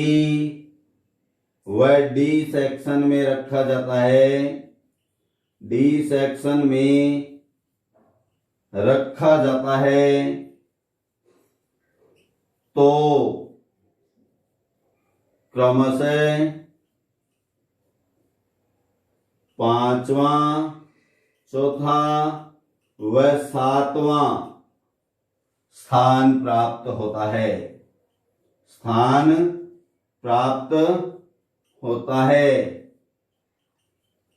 व डी सेक्शन में रखा जाता है तो क्रमशः 5वां, 4था व 7वां स्थान प्राप्त होता है।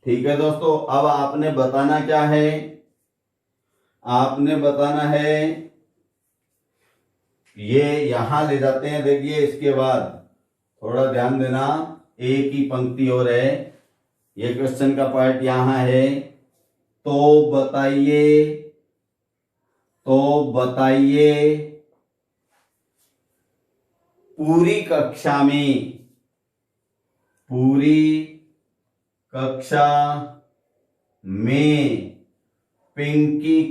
ठीक है दोस्तों, अब आपने बताना क्या है? आपने बताना है, ये यहां ले जाते हैं। देखिए इसके बाद थोड़ा ध्यान देना, एक ही पंक्ति और है, ये क्वेश्चन का पार्ट यहां है। तो बताइए पूरी कक्षा में पिंकी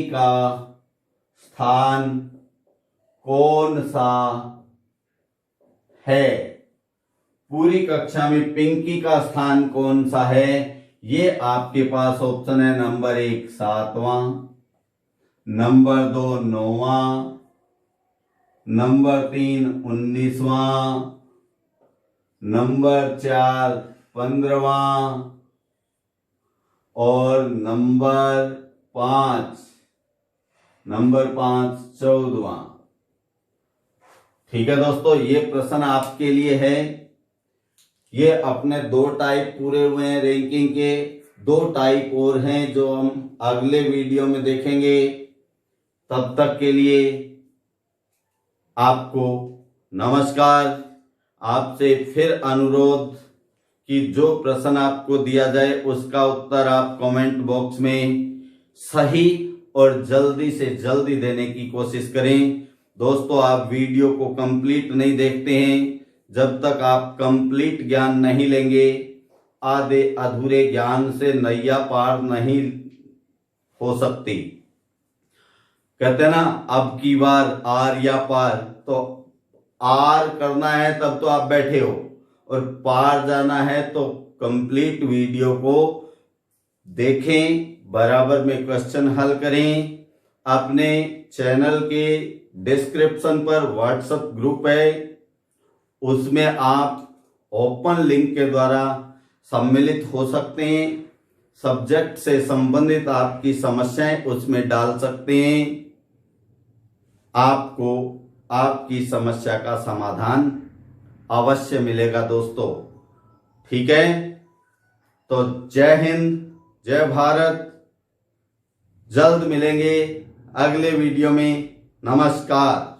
का स्थान कौन सा है? पूरी कक्षा में पिंकी का स्थान कौन सा है? ये आपके पास ऑप्शन है। नंबर 1 7वां, नंबर 2 9वां, नंबर 3 19वां, नंबर 4 15वां और नंबर 5 14वां। ठीक है दोस्तों, ये प्रश्न आपके लिए है। ये अपने 2 टाइप पूरे हुए हैं रैंकिंग के। 2 टाइप और हैं जो हम अगले वीडियो में देखेंगे। तब तक के लिए आपको नमस्कार। आपसे फिर अनुरोध कि जो प्रश्न आपको दिया जाए उसका उत्तर आप कमेंट बॉक्स में सही और जल्दी से जल्दी देने की कोशिश करें। दोस्तों, आप वीडियो को कंप्लीट नहीं देखते हैं। जब तक आप कंप्लीट ज्ञान नहीं लेंगे, आधे अधूरे ज्ञान से नैया पार नहीं हो सकती। कहते हैं ना, अब की बार आर या पार। तो आर करना है तब तो आप बैठे हो, और पार जाना है तो कंप्लीट वीडियो को देखें, बराबर में क्वेश्चन हल करें। अपने चैनल के डिस्क्रिप्शन पर व्हाट्सएप ग्रुप है, उसमें आप ओपन लिंक के द्वारा सम्मिलित हो सकते हैं। सब्जेक्ट से संबंधित आपकी समस्याएं उसमें डाल सकते हैं। आपको आपकी समस्या का समाधान अवश्य मिलेगा दोस्तों। ठीक है, तो जय हिंद, जय भारत। जल्द मिलेंगे अगले वीडियो में। नमस्कार।